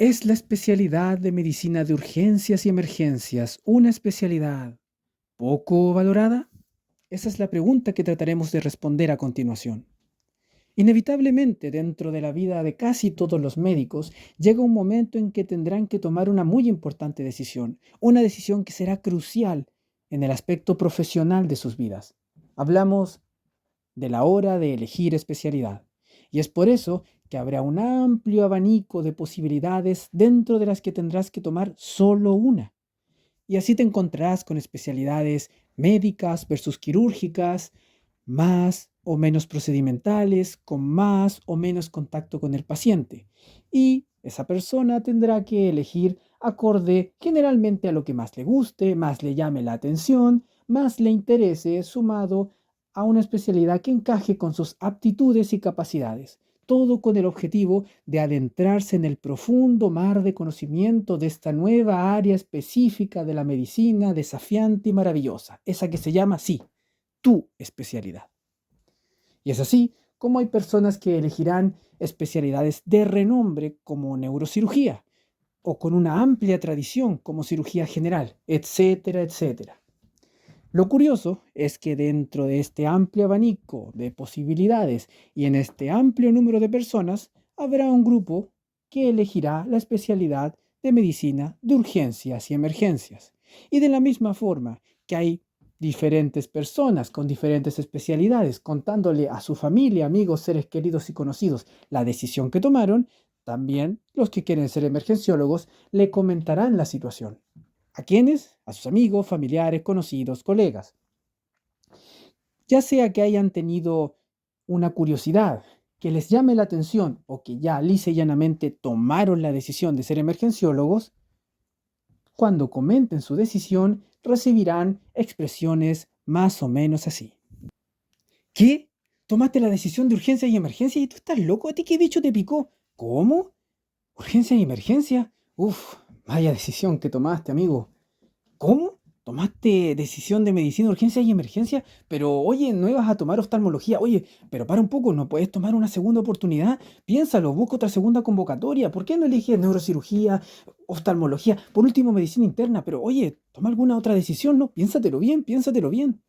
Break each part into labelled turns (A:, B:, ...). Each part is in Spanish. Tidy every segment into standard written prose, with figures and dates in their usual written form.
A: ¿Es la especialidad de medicina de urgencias y emergencias una especialidad poco valorada? Esa es la pregunta que trataremos de responder a continuación. Inevitablemente, dentro de la vida de casi todos los médicos, llega un momento en que tendrán que tomar una muy importante decisión, una decisión que será crucial en el aspecto profesional de sus vidas. Hablamos de la hora de elegir especialidad. Y es por eso que habrá un amplio abanico de posibilidades dentro de las que tendrás que tomar solo una. Y así te encontrarás con especialidades médicas versus quirúrgicas, más o menos procedimentales, con más o menos contacto con el paciente. Y esa persona tendrá que elegir acorde generalmente a lo que más le guste, más le llame la atención, más le interese, sumado a una especialidad que encaje con sus aptitudes y capacidades. Todo con el objetivo de adentrarse en el profundo mar de conocimiento de esta nueva área específica de la medicina, desafiante y maravillosa, esa que se llama, sí, tu especialidad. Y es así como hay personas que elegirán especialidades de renombre como neurocirugía o con una amplia tradición como cirugía general, etcétera, etcétera. Lo curioso es que dentro de este amplio abanico de posibilidades y en este amplio número de personas, habrá un grupo que elegirá la especialidad de medicina de urgencias y emergencias. Y de la misma forma que hay diferentes personas con diferentes especialidades, contándole a su familia, amigos, seres queridos y conocidos la decisión que tomaron, también los que quieren ser emergenciólogos le comentarán la situación. ¿A quiénes? A sus amigos, familiares, conocidos, colegas. Ya sea que hayan tenido una curiosidad que les llame la atención o que ya lisa y llanamente tomaron la decisión de ser emergenciólogos, cuando comenten su decisión recibirán expresiones más o menos así. ¿Qué? ¿Tomaste la decisión de urgencia y emergencia y tú estás loco? ¿A ti qué bicho te picó? ¿Cómo? ¿Urgencia y emergencia? Uf, vaya decisión que tomaste, amigo. ¿Cómo? ¿Tomaste decisión de medicina, urgencia y emergencia? Pero oye, no ibas a tomar oftalmología. Oye, pero para un poco, ¿no puedes tomar una segunda oportunidad? Piénsalo, busca otra segunda convocatoria. ¿Por qué no eliges neurocirugía, oftalmología? Por último, medicina interna. Pero oye, toma alguna otra decisión, ¿no? Piénsatelo bien, piénsatelo bien.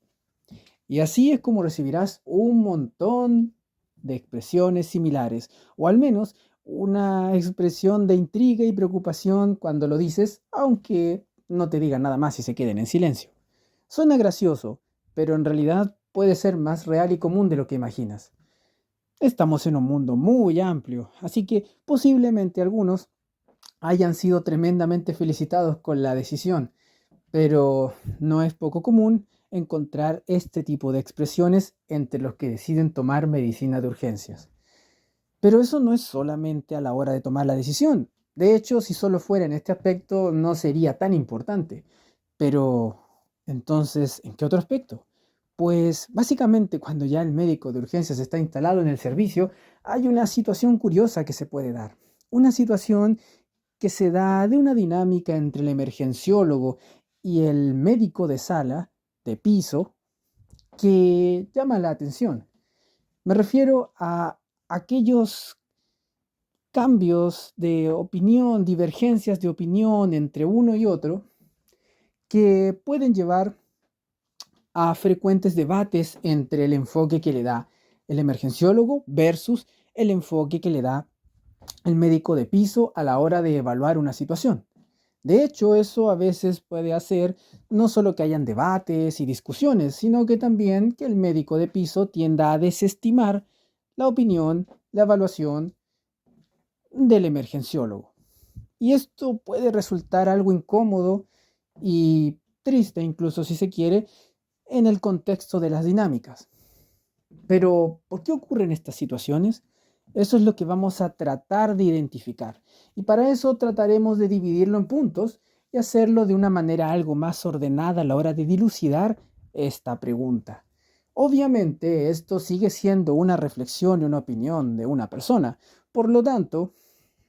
A: Y así es como recibirás un montón de expresiones similares, o al menos una expresión de intriga y preocupación cuando lo dices, aunque no te digan nada más y se queden en silencio. Suena gracioso, pero en realidad puede ser más real y común de lo que imaginas. Estamos en un mundo muy amplio, así que posiblemente algunos hayan sido tremendamente felicitados con la decisión, pero no es poco común encontrar este tipo de expresiones entre los que deciden tomar medicina de urgencias. Pero eso no es solamente a la hora de tomar la decisión. De hecho, si solo fuera en este aspecto, no sería tan importante. Pero, entonces, ¿en qué otro aspecto? Pues básicamente cuando ya el médico de urgencias está instalado en el servicio, hay una situación curiosa que se puede dar. Una situación que se da de una dinámica entre el emergenciólogo y el médico de sala, de piso, que llama la atención. Me refiero a aquellos cambios de opinión, divergencias de opinión entre uno y otro, que pueden llevar a frecuentes debates entre el enfoque que le da el emergenciólogo versus el enfoque que le da el médico de piso a la hora de evaluar una situación. De hecho, eso a veces puede hacer no solo que hayan debates y discusiones, sino que también que el médico de piso tienda a desestimar la opinión, la evaluación del emergenciólogo. Y esto puede resultar algo incómodo y triste, incluso si se quiere, en el contexto de las dinámicas. Pero, ¿por qué ocurren estas situaciones? Eso es lo que vamos a tratar de identificar. Y para eso trataremos de dividirlo en puntos y hacerlo de una manera algo más ordenada a la hora de dilucidar esta pregunta. Obviamente, esto sigue siendo una reflexión y una opinión de una persona. Por lo tanto,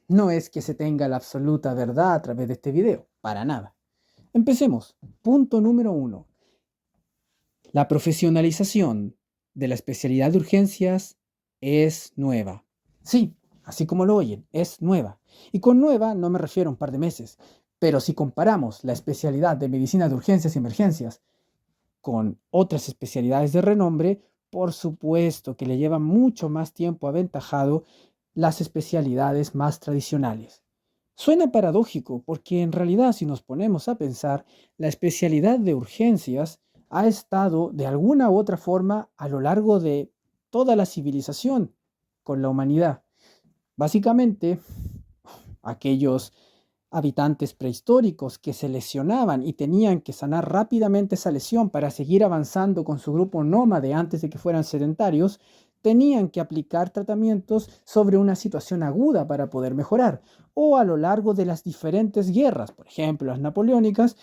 A: no es que se tenga la absoluta verdad a través de este video, para nada. Empecemos. Punto número uno. La profesionalización de la especialidad de urgencias es nueva. Sí, así como lo oyen, es nueva. Y con nueva no me refiero a un par de meses, pero si comparamos la especialidad de medicina de urgencias y emergencias con otras especialidades de renombre, por supuesto que le lleva mucho más tiempo aventajado las especialidades más tradicionales. Suena paradójico porque en realidad si nos ponemos a pensar, la especialidad de urgencias ha estado de alguna u otra forma a lo largo de toda la civilización con la humanidad. Básicamente, aquellos habitantes prehistóricos que se lesionaban y tenían que sanar rápidamente esa lesión para seguir avanzando con su grupo nómade antes de que fueran sedentarios, tenían que aplicar tratamientos sobre una situación aguda para poder mejorar. O a lo largo de las diferentes guerras, por ejemplo las napoleónicas,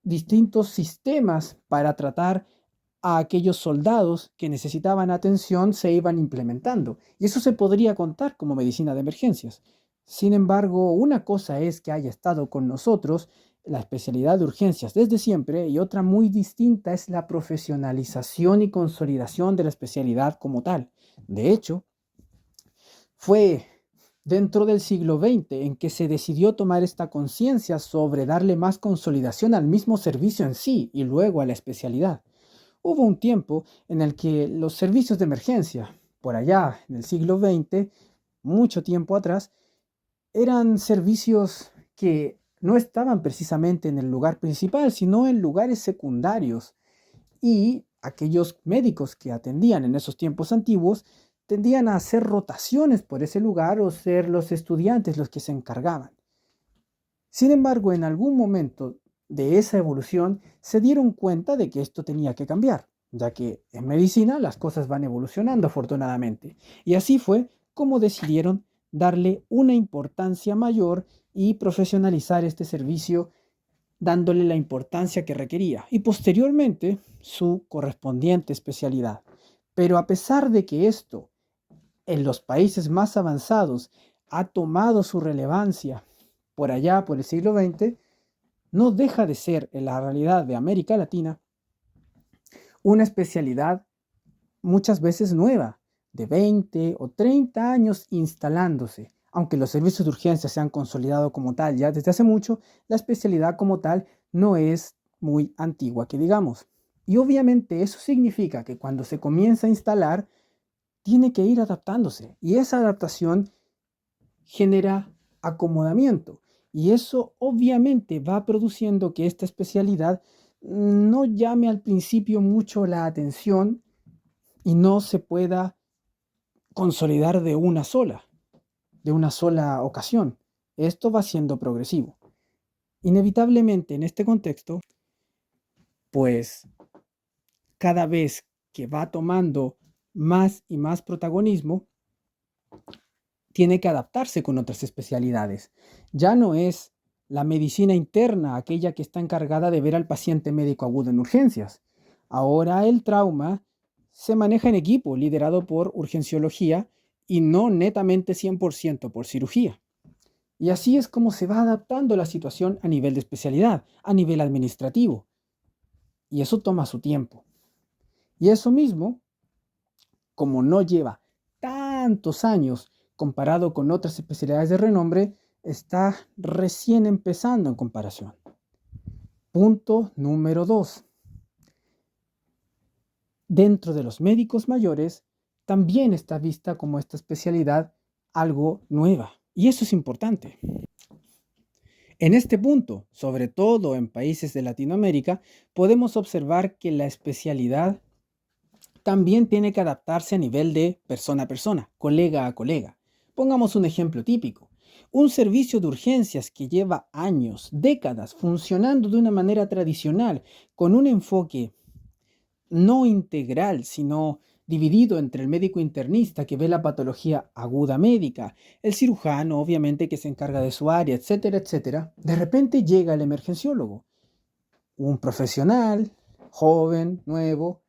A: distintos sistemas para tratar a aquellos soldados que necesitaban atención se iban implementando. Y eso se podría contar como medicina de emergencias. Sin embargo, una cosa es que haya estado con nosotros la especialidad de urgencias desde siempre y otra muy distinta es la profesionalización y consolidación de la especialidad como tal. De hecho, fue dentro del siglo XX en que se decidió tomar esta conciencia sobre darle más consolidación al mismo servicio en sí y luego a la especialidad. Hubo un tiempo en el que los servicios de emergencia, por allá en el siglo XX, mucho tiempo atrás, eran servicios que no estaban precisamente en el lugar principal, sino en lugares secundarios. Y aquellos médicos que atendían en esos tiempos antiguos tendían a hacer rotaciones por ese lugar o ser los estudiantes los que se encargaban. Sin embargo, en algún momento de esa evolución se dieron cuenta de que esto tenía que cambiar, ya que en medicina las cosas van evolucionando afortunadamente. Y así fue como decidieron darle una importancia mayor y profesionalizar este servicio dándole la importancia que requería y posteriormente su correspondiente especialidad. Pero a pesar de que esto en los países más avanzados ha tomado su relevancia por allá, por el siglo XX, no deja de ser en la realidad de América Latina una especialidad muchas veces nueva, de 20 o 30 años instalándose. Aunque los servicios de urgencia se han consolidado como tal ya desde hace mucho, la especialidad como tal no es muy antigua, que digamos. Y obviamente eso significa que cuando se comienza a instalar, tiene que ir adaptándose. Y esa adaptación genera acomodamiento. Y eso obviamente va produciendo que esta especialidad no llame al principio mucho la atención y no se pueda consolidar de una sola ocasión. Esto va siendo progresivo. Inevitablemente en este contexto, pues cada vez que va tomando más y más protagonismo, tiene que adaptarse con otras especialidades. Ya no es la medicina interna aquella que está encargada de ver al paciente médico agudo en urgencias. Ahora el trauma se maneja en equipo, liderado por urgenciología y no netamente 100% por cirugía. Y así es como se va adaptando la situación a nivel de especialidad, a nivel administrativo. Y eso toma su tiempo. Y eso mismo, como no lleva tantos años comparado con otras especialidades de renombre, está recién empezando en comparación. Punto número 2. Dentro de los médicos mayores, también está vista como esta especialidad algo nueva. Y eso es importante. En este punto, sobre todo en países de Latinoamérica, podemos observar que la especialidad también tiene que adaptarse a nivel de persona a persona, colega a colega. Pongamos un ejemplo típico. Un servicio de urgencias que lleva años, décadas, funcionando de una manera tradicional, con un enfoque no integral, sino dividido entre el médico internista que ve la patología aguda médica, el cirujano obviamente que se encarga de su área, etcétera, etcétera. De repente llega el emergenciólogo, un profesional, joven, nuevo,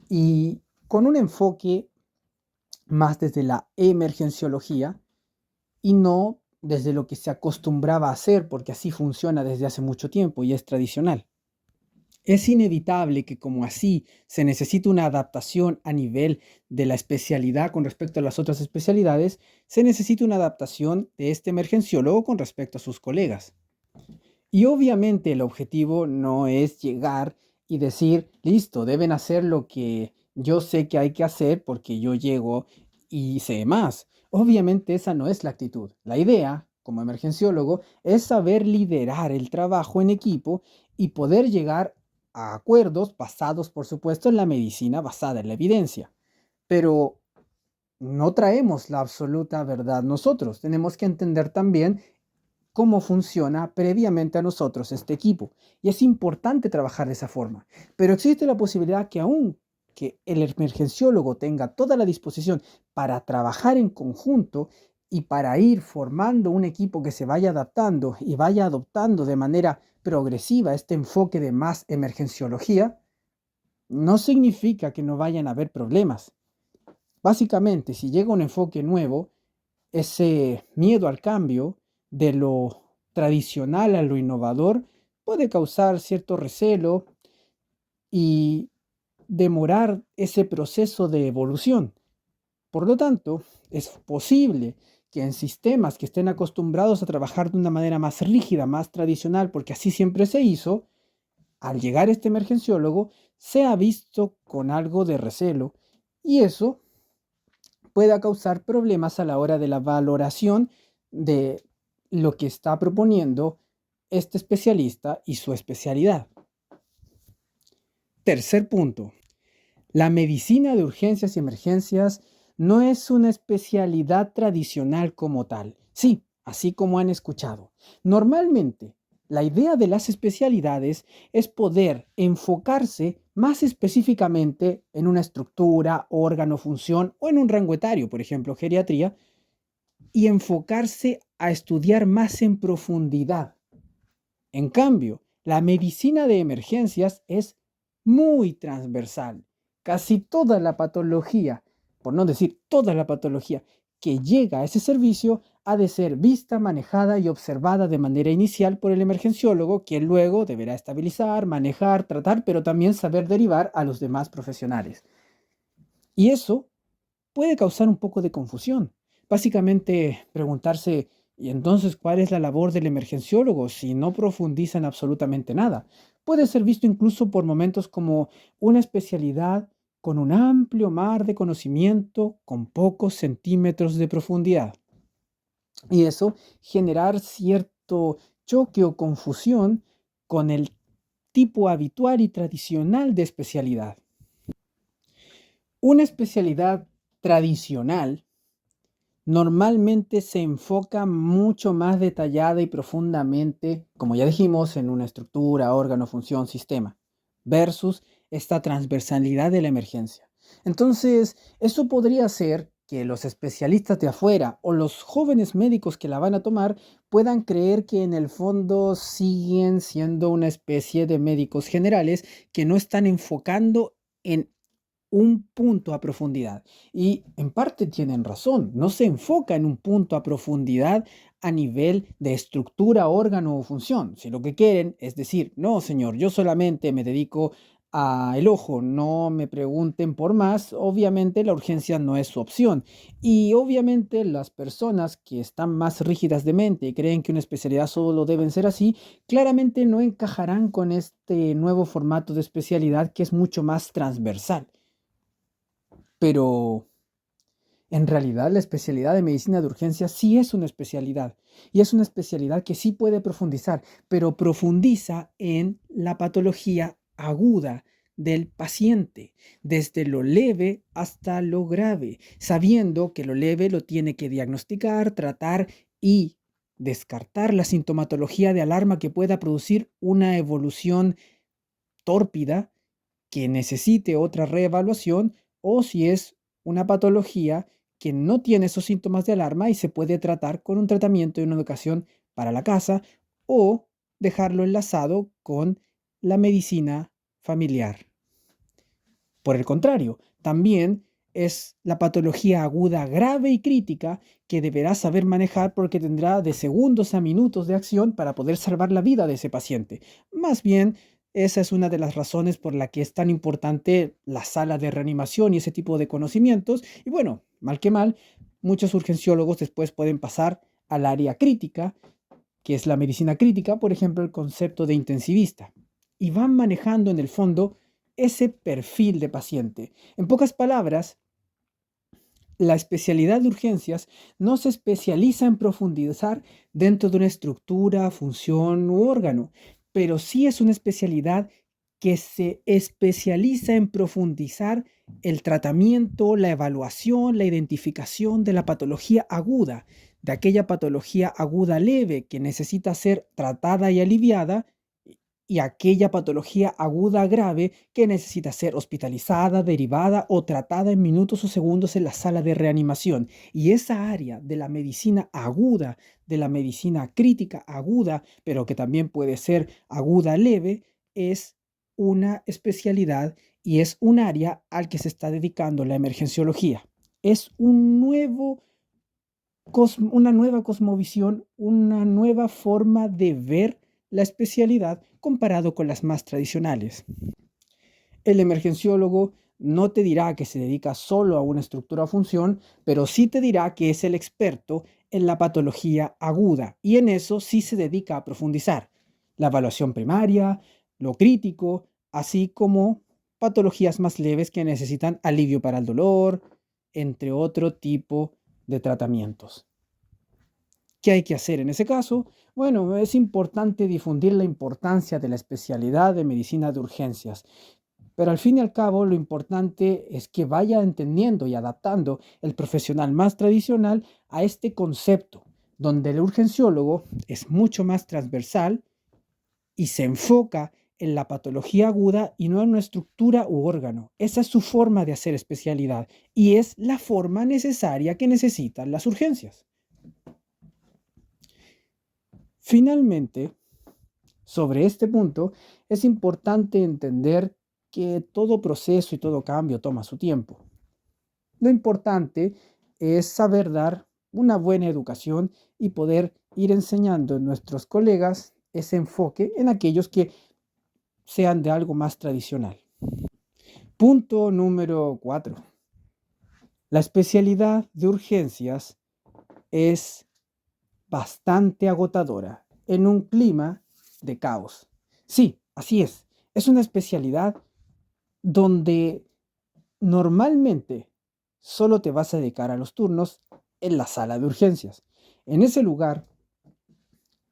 A: y con un enfoque más desde la emergenciología y no desde lo que se acostumbraba a hacer, porque así funciona desde hace mucho tiempo y es tradicional. Es inevitable que como así se necesita una adaptación a nivel de la especialidad con respecto a las otras especialidades, se necesita una adaptación de este emergenciólogo con respecto a sus colegas. Y obviamente el objetivo no es llegar y decir, listo, deben hacer lo que yo sé que hay que hacer porque yo llego y sé más. Obviamente esa no es la actitud. La idea, como emergenciólogo, es saber liderar el trabajo en equipo y poder llegar a acuerdos basados, por supuesto, en la medicina basada en la evidencia. Pero no traemos la absoluta verdad nosotros. Tenemos que entender también cómo funciona previamente a nosotros este equipo. Y es importante trabajar de esa forma. Pero existe la posibilidad que aún que el emergenciólogo tenga toda la disposición para trabajar en conjunto y para ir formando un equipo que se vaya adaptando y vaya adoptando de manera progresiva este enfoque de más emergenciología, no significa que no vayan a haber problemas. Básicamente, si llega un enfoque nuevo, ese miedo al cambio de lo tradicional a lo innovador puede causar cierto recelo y demorar ese proceso de evolución. Por lo tanto, es posible que en sistemas que estén acostumbrados a trabajar de una manera más rígida, más tradicional, porque así siempre se hizo, al llegar este emergenciólogo, sea visto con algo de recelo y eso pueda causar problemas a la hora de la valoración de lo que está proponiendo este especialista y su especialidad. Tercer punto, la medicina de urgencias y emergencias no es una especialidad tradicional como tal. Sí, así como han escuchado. Normalmente, la idea de las especialidades es poder enfocarse más específicamente en una estructura, órgano, función o en un rango etario, por ejemplo, geriatría, y enfocarse a estudiar más en profundidad. En cambio, la medicina de emergencias es muy transversal. Casi toda la patología, por no decir toda la patología que llega a ese servicio, ha de ser vista, manejada y observada de manera inicial por el emergenciólogo, quien luego deberá estabilizar, manejar, tratar, pero también saber derivar a los demás profesionales. Y eso puede causar un poco de confusión. Básicamente preguntarse, ¿y entonces cuál es la labor del emergenciólogo si no profundiza en absolutamente nada? Puede ser visto incluso por momentos como una especialidad con un amplio mar de conocimiento con pocos centímetros de profundidad. Y eso generar cierto choque o confusión con el tipo habitual y tradicional de especialidad. Una especialidad tradicional normalmente se enfoca mucho más detallada y profundamente, como ya dijimos, en una estructura, órgano, función, sistema, versus esta transversalidad de la emergencia. Entonces, eso podría ser que los especialistas de afuera o los jóvenes médicos que la van a tomar puedan creer que en el fondo siguen siendo una especie de médicos generales que no están enfocando en un punto a profundidad. Y en parte tienen razón, no se enfoca en un punto a profundidad a nivel de estructura, órgano o función. Si lo que quieren es decir, no, señor, yo solamente me dedico a el ojo, no me pregunten por más, obviamente la urgencia no es su opción. Y obviamente las personas que están más rígidas de mente y creen que una especialidad solo deben ser así, claramente no encajarán con este nuevo formato de especialidad que es mucho más transversal. Pero en realidad la especialidad de medicina de urgencia sí es una especialidad y es una especialidad que sí puede profundizar, pero profundiza en la patología aguda del paciente, desde lo leve hasta lo grave, sabiendo que lo leve lo tiene que diagnosticar, tratar y descartar la sintomatología de alarma que pueda producir una evolución tórpida que necesite otra reevaluación o si es una patología que no tiene esos síntomas de alarma y se puede tratar con un tratamiento y una educación para la casa o dejarlo enlazado con la medicina familiar. Por el contrario, también es la patología aguda grave y crítica que deberá saber manejar porque tendrá de segundos a minutos de acción para poder salvar la vida de ese paciente. Más bien, Esa es una de las razones por la que es tan importante la sala de reanimación y ese tipo de conocimientos. Y bueno, mal que mal, muchos urgenciólogos después pueden pasar al área crítica, que es la medicina crítica, por ejemplo, el concepto de intensivista. Y van manejando en el fondo ese perfil de paciente. En pocas palabras, la especialidad de urgencias no se especializa en profundizar dentro de una estructura, función u órgano, pero sí es una especialidad que se especializa en profundizar el tratamiento, la evaluación, la identificación de la patología aguda, de aquella patología aguda leve que necesita ser tratada y aliviada, y aquella patología aguda grave que necesita ser hospitalizada, derivada o tratada en minutos o segundos en la sala de reanimación. Y esa área de la medicina aguda, de la medicina crítica aguda, pero que también puede ser aguda leve, es una especialidad y es un área al que se está dedicando la emergenciología. Es una nueva cosmovisión, una nueva forma de ver la especialidad comparado con las más tradicionales. El emergenciólogo no te dirá que se dedica solo a una estructura o función, pero sí te dirá que es el experto en la patología aguda y en eso sí se dedica a profundizar. La evaluación primaria, lo crítico, así como patologías más leves que necesitan alivio para el dolor, entre otro tipo de tratamientos. ¿Qué hay que hacer en ese caso? Bueno, es importante difundir la importancia de la especialidad de medicina de urgencias, pero al fin y al cabo lo importante es que vaya entendiendo y adaptando el profesional más tradicional a este concepto, donde el urgenciólogo es mucho más transversal y se enfoca en la patología aguda y no en una estructura u órgano. Esa es su forma de hacer especialidad y es la forma necesaria que necesitan las urgencias. Finalmente, sobre este punto, es importante entender que todo proceso y todo cambio toma su tiempo. Lo importante es saber dar una buena educación y poder ir enseñando a nuestros colegas ese enfoque en aquellos que sean de algo más tradicional. Punto número 4. La especialidad de urgencias es bastante agotadora en un clima de caos. Sí, así es. Es una especialidad donde normalmente solo te vas a dedicar a los turnos en la sala de urgencias. En ese lugar,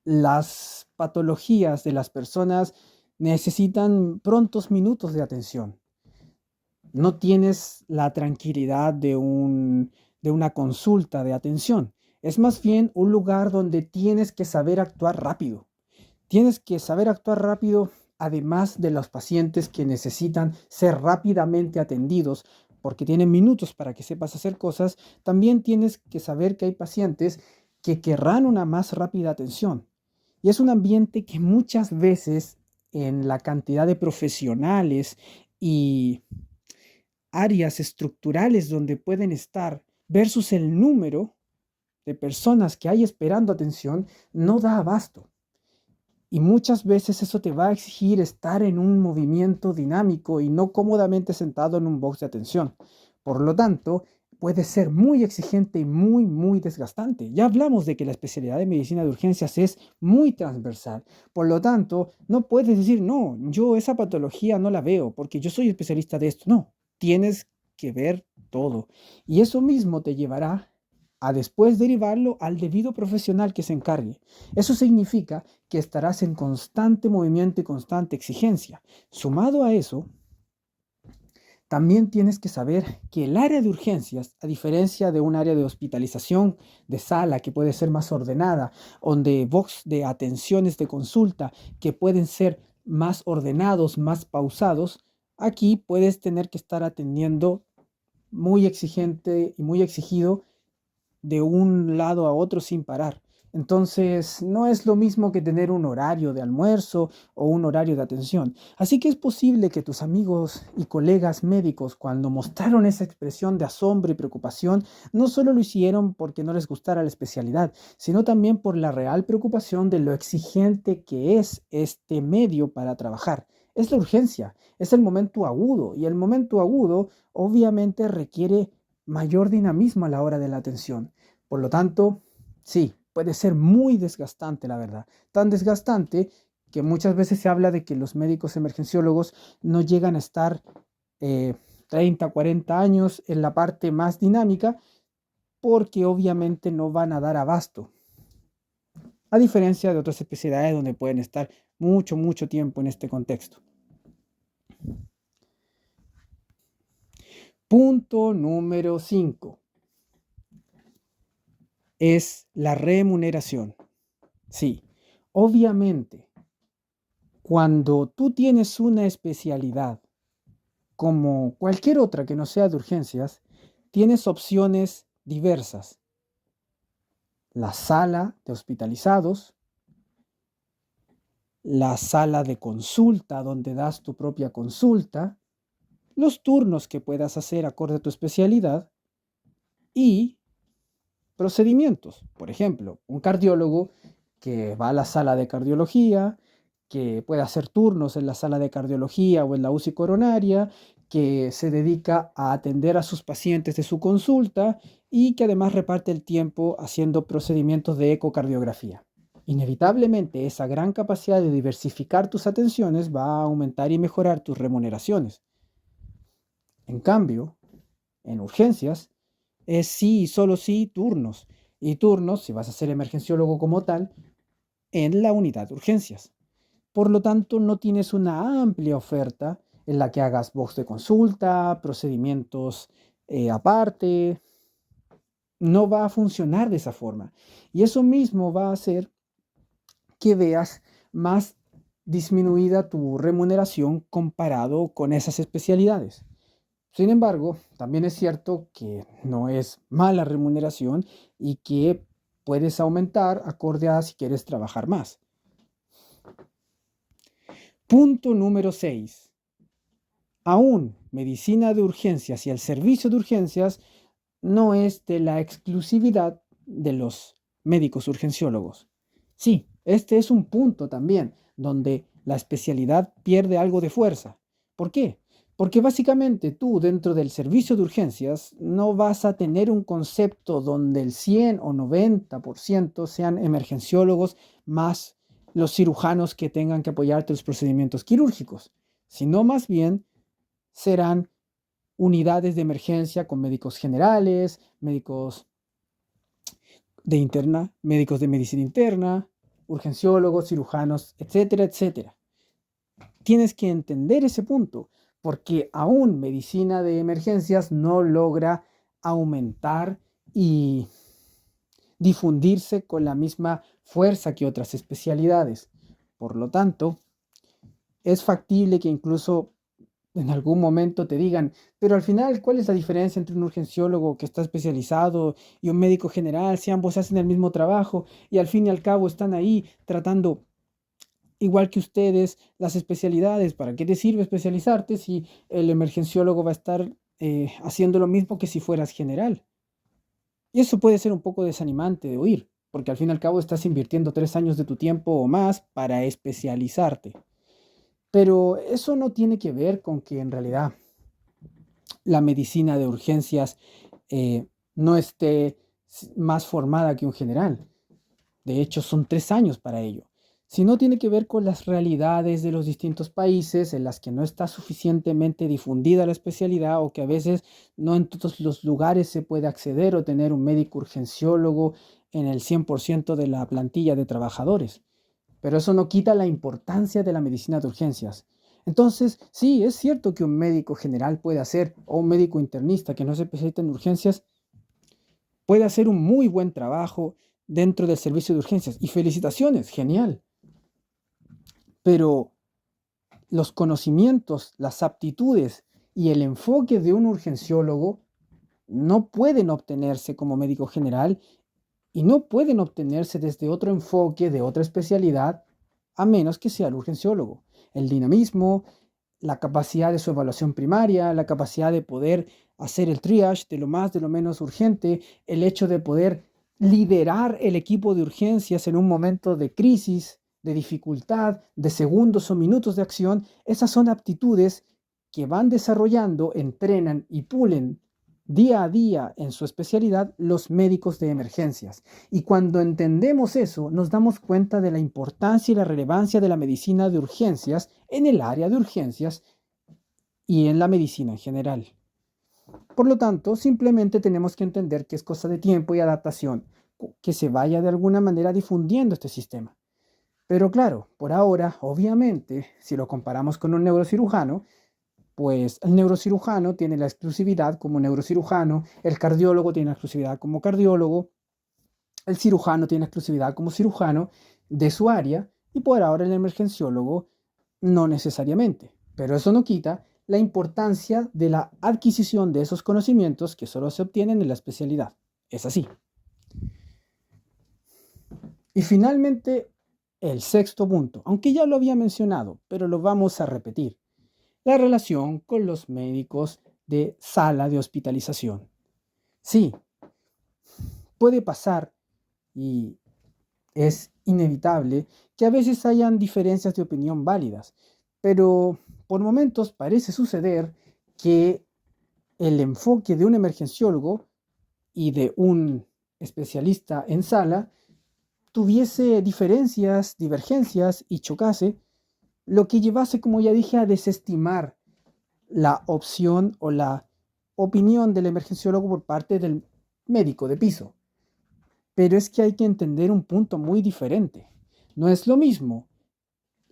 A: las patologías de las personas necesitan prontos minutos de atención. No tienes la tranquilidad de una consulta de atención. Es más bien un lugar donde tienes que saber actuar rápido. Tienes que saber actuar rápido, además de los pacientes que necesitan ser rápidamente atendidos porque tienen minutos para que sepas hacer cosas. También tienes que saber que hay pacientes que querrán una más rápida atención. Y es un ambiente que muchas veces en la cantidad de profesionales y áreas estructurales donde pueden estar versus el número de personas que hay esperando atención no da abasto. Y muchas veces eso te va a exigir estar en un movimiento dinámico y no cómodamente sentado en un box de atención. Por lo tanto, puede ser muy exigente y muy desgastante. Ya hablamos de que la especialidad de medicina de urgencias es muy transversal. Por lo tanto, no puedes decir, no, yo esa patología no la veo porque yo soy especialista de esto. No, tienes que ver todo. Y eso mismo te llevará a después derivarlo al debido profesional que se encargue. Eso significa que estarás en constante movimiento y constante exigencia. Sumado a eso, también tienes que saber que el área de urgencias, a diferencia de un área de hospitalización de sala que puede ser más ordenada, o de box de atenciones de consulta que pueden ser más ordenados, más pausados, aquí puedes tener que estar atendiendo muy exigente y muy exigido de un lado a otro sin parar. Entonces, no es lo mismo que tener un horario de almuerzo o un horario de atención. Así que es posible que tus amigos y colegas médicos, cuando mostraron esa expresión de asombro y preocupación, no solo lo hicieron porque no les gustara la especialidad, sino también por la real preocupación de lo exigente que es este medio para trabajar. es la urgencia, es el momento agudo, y el momento agudo obviamente requiere mayor dinamismo a la hora de la atención. Por lo tanto, sí, puede ser muy desgastante, la verdad. Tan desgastante que muchas veces se habla de que los médicos emergenciólogos no llegan a estar 30, 40 años en la parte más dinámica porque obviamente no van a dar abasto. A diferencia de otras especialidades donde pueden estar mucho, mucho tiempo en este contexto. Punto número 5 es la remuneración. Sí, obviamente, cuando tú tienes una especialidad como cualquier otra que no sea de urgencias, tienes opciones diversas. La sala de hospitalizados, la sala de consulta donde das tu propia consulta, los turnos que puedas hacer acorde a tu especialidad y procedimientos. Por ejemplo, un cardiólogo que va a la sala de cardiología, que puede hacer turnos en la sala de cardiología o en la UCI coronaria, que se dedica a atender a sus pacientes de su consulta y que además reparte el tiempo haciendo procedimientos de ecocardiografía. Inevitablemente, esa gran capacidad de diversificar tus atenciones va a aumentar y mejorar tus remuneraciones. En cambio, en urgencias, es sí y solo sí turnos. Y turnos, si vas a ser emergenciólogo como tal, en la unidad de urgencias. Por lo tanto, no tienes una amplia oferta en la que hagas box de consulta, procedimientos aparte. No va a funcionar de esa forma. Y eso mismo va a hacer que veas más disminuida tu remuneración comparado con esas especialidades. Sin embargo, también es cierto que no es mala remuneración y que puedes aumentar acorde a si quieres trabajar más. Punto número 6. Aún medicina de urgencias y el servicio de urgencias no es de la exclusividad de los médicos urgenciólogos. Sí, este es un punto también donde la especialidad pierde algo de fuerza. ¿Por qué? Porque básicamente tú dentro del servicio de urgencias no vas a tener un concepto donde el 100 o 90% sean emergenciólogos más los cirujanos que tengan que apoyarte en los procedimientos quirúrgicos, sino más bien serán unidades de emergencia con médicos generales, médicos de interna, médicos de medicina interna, urgenciólogos, cirujanos, etcétera, etcétera. Tienes que entender ese punto, porque aún medicina de emergencias no logra aumentar y difundirse con la misma fuerza que otras especialidades. Por lo tanto, es factible que incluso en algún momento te digan, pero al final, ¿cuál es la diferencia entre un urgenciólogo que está especializado y un médico general si ambos hacen el mismo trabajo y al fin y al cabo están ahí tratando igual que ustedes las especialidades? ¿Para qué te sirve especializarte si el emergenciólogo va a estar haciendo lo mismo que si fueras general? Y eso puede ser un poco desanimante de oír, porque al fin y al cabo estás invirtiendo 3 años de tu tiempo o más para especializarte. Pero eso no tiene que ver con que en realidad la medicina de urgencias no esté más formada que un general. De hecho, son 3 años para ello. Si no tiene que ver con las realidades de los distintos países en las que no está suficientemente difundida la especialidad o que a veces no en todos los lugares se puede acceder o tener un médico urgenciólogo en el 100% de la plantilla de trabajadores. Pero eso no quita la importancia de la medicina de urgencias. Entonces, sí, es cierto que un médico general puede hacer, o un médico internista que no se especializa en urgencias, puede hacer un muy buen trabajo dentro del servicio de urgencias. Y felicitaciones, genial. Pero los conocimientos, las aptitudes y el enfoque de un urgenciólogo no pueden obtenerse como médico general y no pueden obtenerse desde otro enfoque de otra especialidad a menos que sea el urgenciólogo. El dinamismo, la capacidad de su evaluación primaria, la capacidad de poder hacer el triage de lo más, de lo menos urgente, el hecho de poder liderar el equipo de urgencias en un momento de crisis, de dificultad, de segundos o minutos de acción, esas son aptitudes que van desarrollando, entrenan y pulen día a día en su especialidad los médicos de emergencias. Y cuando entendemos eso, nos damos cuenta de la importancia y la relevancia de la medicina de urgencias en el área de urgencias y en la medicina en general. Por lo tanto, simplemente tenemos que entender que es cosa de tiempo y adaptación que se vaya de alguna manera difundiendo este sistema. Pero claro, por ahora, obviamente, si lo comparamos con un neurocirujano, pues el neurocirujano tiene la exclusividad como neurocirujano, el cardiólogo tiene la exclusividad como cardiólogo, el cirujano tiene exclusividad como cirujano de su área y por ahora el emergenciólogo no necesariamente. Pero eso no quita la importancia de la adquisición de esos conocimientos que solo se obtienen en la especialidad. Es así. Y finalmente, el sexto punto, aunque ya lo había mencionado, pero lo vamos a repetir, la relación con los médicos de sala de hospitalización. Sí, puede pasar y es inevitable que a veces hayan diferencias de opinión válidas, pero por momentos parece suceder que el enfoque de un emergenciólogo y de un especialista en sala tuviese diferencias, divergencias y chocase, lo que llevase, como ya dije, a desestimar la opción o la opinión del emergenciólogo por parte del médico de piso. Pero es que hay que entender un punto muy diferente. No es lo mismo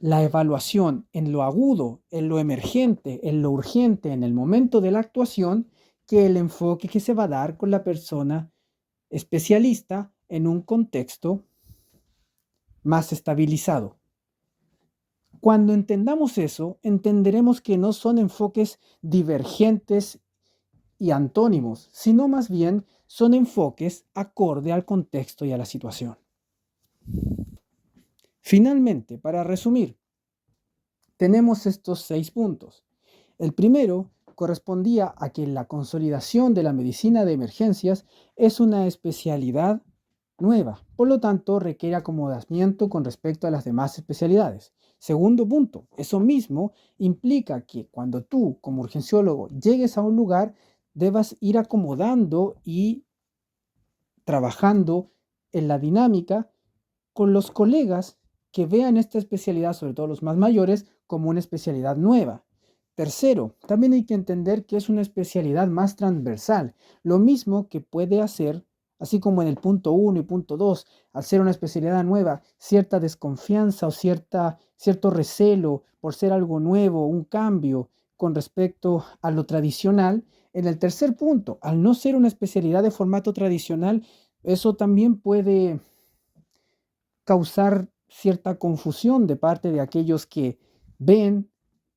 A: la evaluación en lo agudo, en lo emergente, en lo urgente, en el momento de la actuación, que el enfoque que se va a dar con la persona especialista en un contexto más estabilizado. Cuando entendamos eso, entenderemos que no son enfoques divergentes y antónimos, sino más bien son enfoques acorde al contexto y a la situación. Finalmente, para resumir, tenemos estos 6 puntos. El primero correspondía a que la consolidación de la medicina de emergencias es una especialidad nueva, por lo tanto requiere acomodamiento con respecto a las demás especialidades. Segundo punto, eso mismo implica que cuando tú como urgenciólogo llegues a un lugar, debas ir acomodando y trabajando en la dinámica con los colegas que vean esta especialidad, sobre todo los más mayores, como una especialidad nueva. Tercero, también hay que entender que es una especialidad más transversal, lo mismo que puede hacer, así como en el punto 1 y punto 2, al ser una especialidad nueva, cierta desconfianza o cierto recelo por ser algo nuevo, un cambio con respecto a lo tradicional. En el tercer punto, al no ser una especialidad de formato tradicional, eso también puede causar cierta confusión de parte de aquellos que ven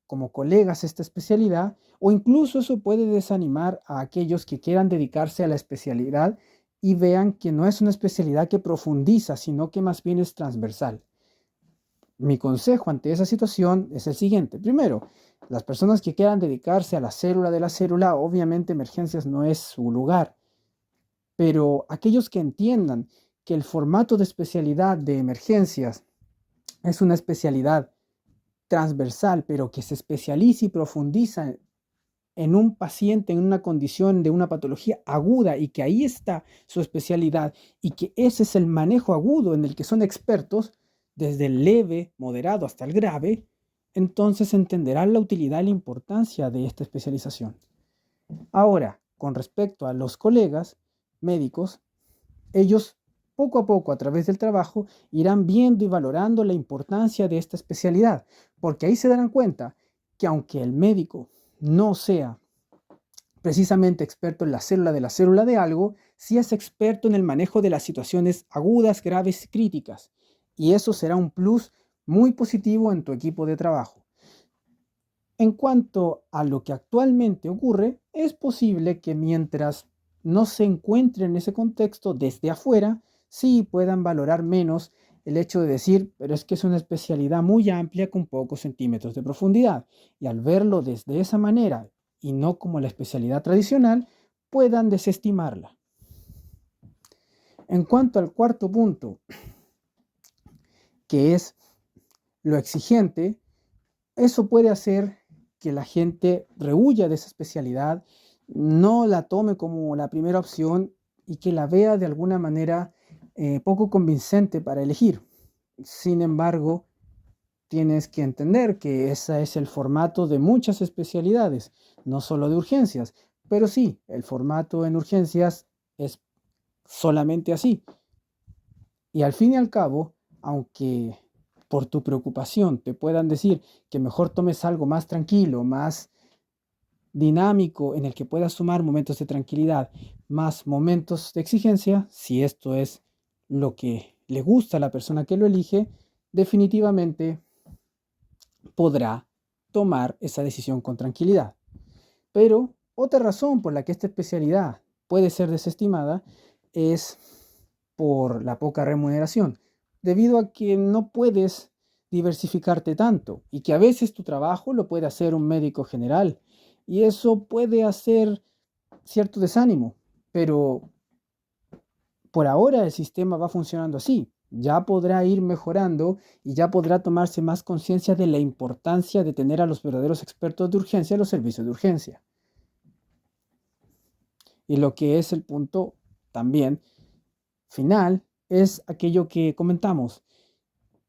A: como colegas esta especialidad, o incluso eso puede desanimar a aquellos que quieran dedicarse a la especialidad y vean que no es una especialidad que profundiza, sino que más bien es transversal. Mi consejo ante esa situación es el siguiente. Primero, las personas que quieran dedicarse a la célula de la célula, obviamente emergencias no es su lugar, pero aquellos que entiendan que el formato de especialidad de emergencias es una especialidad transversal, pero que se especializa y profundiza en un paciente, en una condición de una patología aguda y que ahí está su especialidad y que ese es el manejo agudo en el que son expertos, desde el leve, moderado hasta el grave, entonces entenderán la utilidad y la importancia de esta especialización. Ahora, con respecto a los colegas médicos, ellos poco a poco a través del trabajo irán viendo y valorando la importancia de esta especialidad, porque ahí se darán cuenta que aunque el médico no sea precisamente experto en la célula de algo, sí es experto en el manejo de las situaciones agudas, graves, críticas. Y eso será un plus muy positivo en tu equipo de trabajo. En cuanto a lo que actualmente ocurre, es posible que mientras no se encuentre en ese contexto desde afuera, sí puedan valorar menos el hecho de decir, pero es que es una especialidad muy amplia con pocos centímetros de profundidad. Y al verlo desde esa manera y no como la especialidad tradicional, puedan desestimarla. En cuanto al cuarto punto, que es lo exigente, eso puede hacer que la gente rehuya de esa especialidad, no la tome como la primera opción y que la vea de alguna manera poco convincente para elegir. Sin embargo, tienes que entender que ese es el formato de muchas especialidades, no solo de urgencias, pero sí, el formato en urgencias es solamente así. Y al fin y al cabo, aunque por tu preocupación te puedan decir que mejor tomes algo más tranquilo, más dinámico, en el que puedas sumar momentos de tranquilidad, más momentos de exigencia, si esto es lo que le gusta a la persona que lo elige, definitivamente podrá tomar esa decisión con tranquilidad. Pero otra razón por la que esta especialidad puede ser desestimada es por la poca remuneración, debido a que no puedes diversificarte tanto y que a veces tu trabajo lo puede hacer un médico general y eso puede hacer cierto desánimo, pero por ahora el sistema va funcionando así. Ya podrá ir mejorando y ya podrá tomarse más conciencia de la importancia de tener a los verdaderos expertos de urgencia en los servicios de urgencia. Y lo que es el punto también final es aquello que comentamos,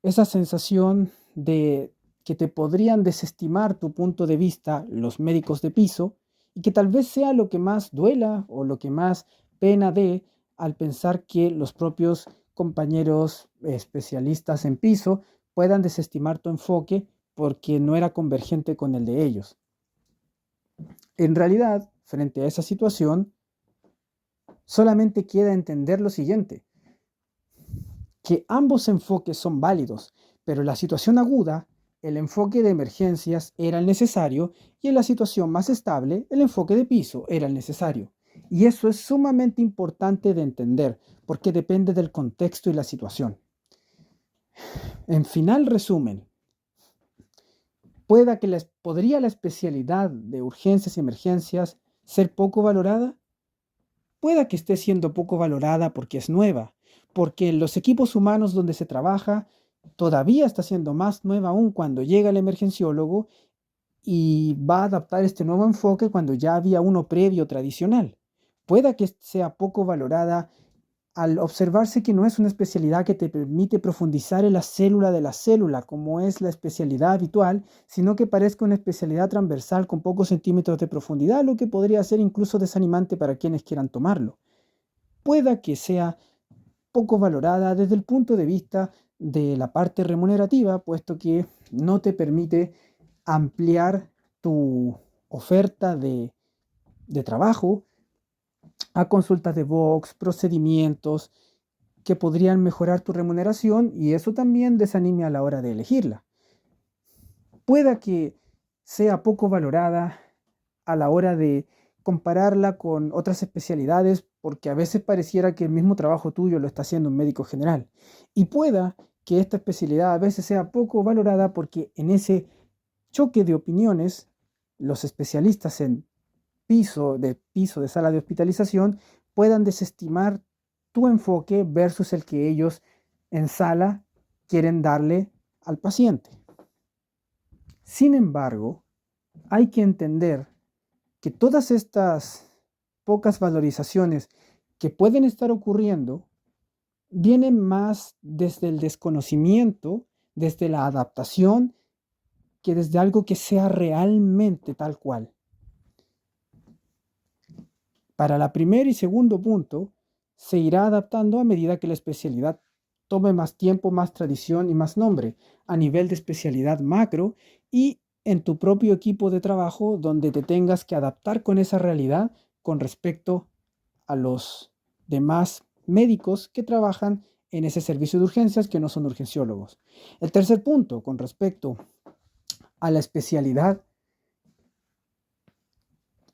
A: esa sensación de que te podrían desestimar tu punto de vista los médicos de piso y que tal vez sea lo que más duela o lo que más pena dé al pensar que los propios compañeros especialistas en piso puedan desestimar tu enfoque porque no era convergente con el de ellos. En realidad, frente a esa situación, solamente queda entender lo siguiente, que ambos enfoques son válidos, pero en la situación aguda, el enfoque de emergencias era el necesario y en la situación más estable, el enfoque de piso era el necesario. Y eso es sumamente importante de entender, porque depende del contexto y la situación. En final resumen, ¿podría la especialidad de urgencias y emergencias ser poco valorada? Pueda que esté siendo poco valorada porque es nueva, porque en los equipos humanos donde se trabaja todavía está siendo más nueva aún cuando llega el emergenciólogo y va a adaptar este nuevo enfoque cuando ya había uno previo tradicional. Pueda que sea poco valorada al observarse que no es una especialidad que te permite profundizar en la célula de la célula, como es la especialidad habitual, sino que parezca una especialidad transversal con pocos centímetros de profundidad, lo que podría ser incluso desanimante para quienes quieran tomarlo. Pueda que sea poco valorada desde el punto de vista de la parte remunerativa, puesto que no te permite ampliar tu oferta de trabajo a consultas de Vox, procedimientos que podrían mejorar tu remuneración y eso también desanime a la hora de elegirla. Pueda que sea poco valorada a la hora de compararla con otras especialidades porque a veces pareciera que el mismo trabajo tuyo lo está haciendo un médico general. Y pueda que esta especialidad a veces sea poco valorada porque en ese choque de opiniones, los especialistas en piso de sala de hospitalización puedan desestimar tu enfoque versus el que ellos en sala quieren darle al paciente. Sin embargo, hay que entender que todas estas pocas valorizaciones que pueden estar ocurriendo vienen más desde el desconocimiento, desde la adaptación, que desde algo que sea realmente tal cual. Para la primer y segundo punto, se irá adaptando a medida que la especialidad tome más tiempo, más tradición y más nombre a nivel de especialidad macro y en tu propio equipo de trabajo donde te tengas que adaptar con esa realidad con respecto a los demás médicos que trabajan en ese servicio de urgencias que no son urgenciólogos. El tercer punto, con respecto a la especialidad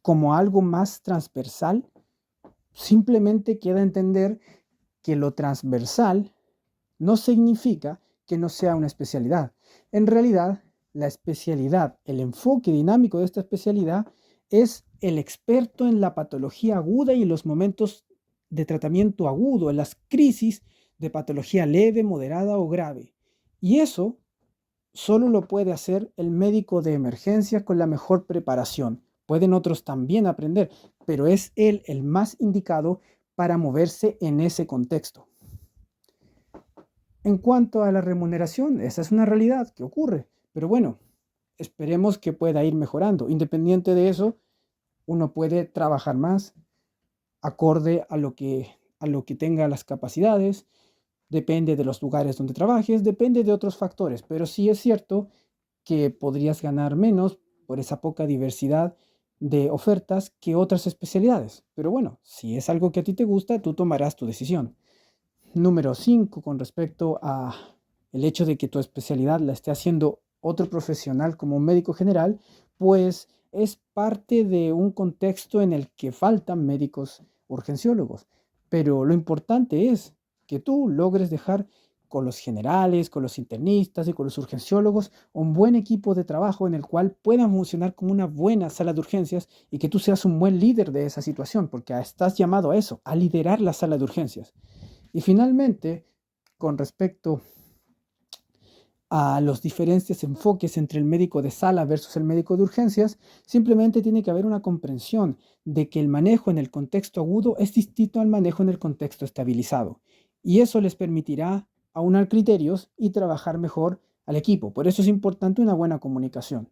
A: como algo más transversal, simplemente queda entender que lo transversal no significa que no sea una especialidad. En realidad, la especialidad, el enfoque dinámico de esta especialidad es el experto en la patología aguda y en los momentos de tratamiento agudo, en las crisis de patología leve, moderada o grave. Y eso solo lo puede hacer el médico de emergencia con la mejor preparación. Pueden otros también aprender, pero es él el más indicado para moverse en ese contexto. En cuanto a la remuneración, esa es una realidad que ocurre, pero bueno, esperemos que pueda ir mejorando. Independiente de eso, uno puede trabajar más acorde a lo que tenga las capacidades, depende de los lugares donde trabajes, depende de otros factores, pero sí es cierto que podrías ganar menos por esa poca diversidad de ofertas que otras especialidades. Pero bueno, si es algo que a ti te gusta, tú tomarás tu decisión. Número 5, con respecto a el hecho de que tu especialidad la esté haciendo otro profesional como un médico general, pues es parte de un contexto en el que faltan médicos urgenciólogos. Pero lo importante es que tú logres dejar con los generales, con los internistas y con los urgenciólogos un buen equipo de trabajo en el cual puedan funcionar como una buena sala de urgencias y que tú seas un buen líder de esa situación, porque estás llamado a eso, a liderar la sala de urgencias. Y finalmente, con respecto a los diferentes enfoques entre el médico de sala versus el médico de urgencias, simplemente tiene que haber una comprensión de que el manejo en el contexto agudo es distinto al manejo en el contexto estabilizado. Y eso les permitirá aunar criterios y trabajar mejor al equipo. Por eso es importante una buena comunicación.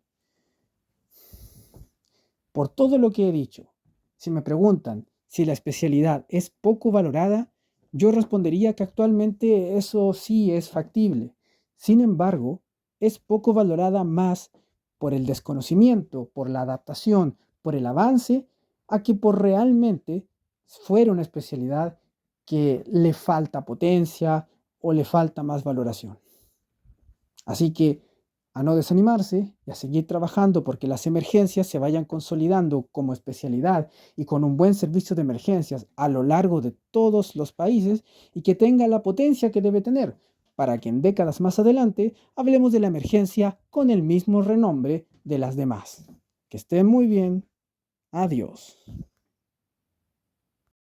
A: Por todo lo que he dicho, si me preguntan si la especialidad es poco valorada, yo respondería que actualmente eso sí es factible. Sin embargo, es poco valorada más por el desconocimiento, por la adaptación, por el avance, a que por realmente fuera una especialidad que le falta potencia o le falta más valoración. Así que a no desanimarse y a seguir trabajando porque las emergencias se vayan consolidando como especialidad y con un buen servicio de emergencias a lo largo de todos los países y que tenga la potencia que debe tener para que en décadas más adelante hablemos de la emergencia con el mismo renombre de las demás. Que estén muy bien. Adiós.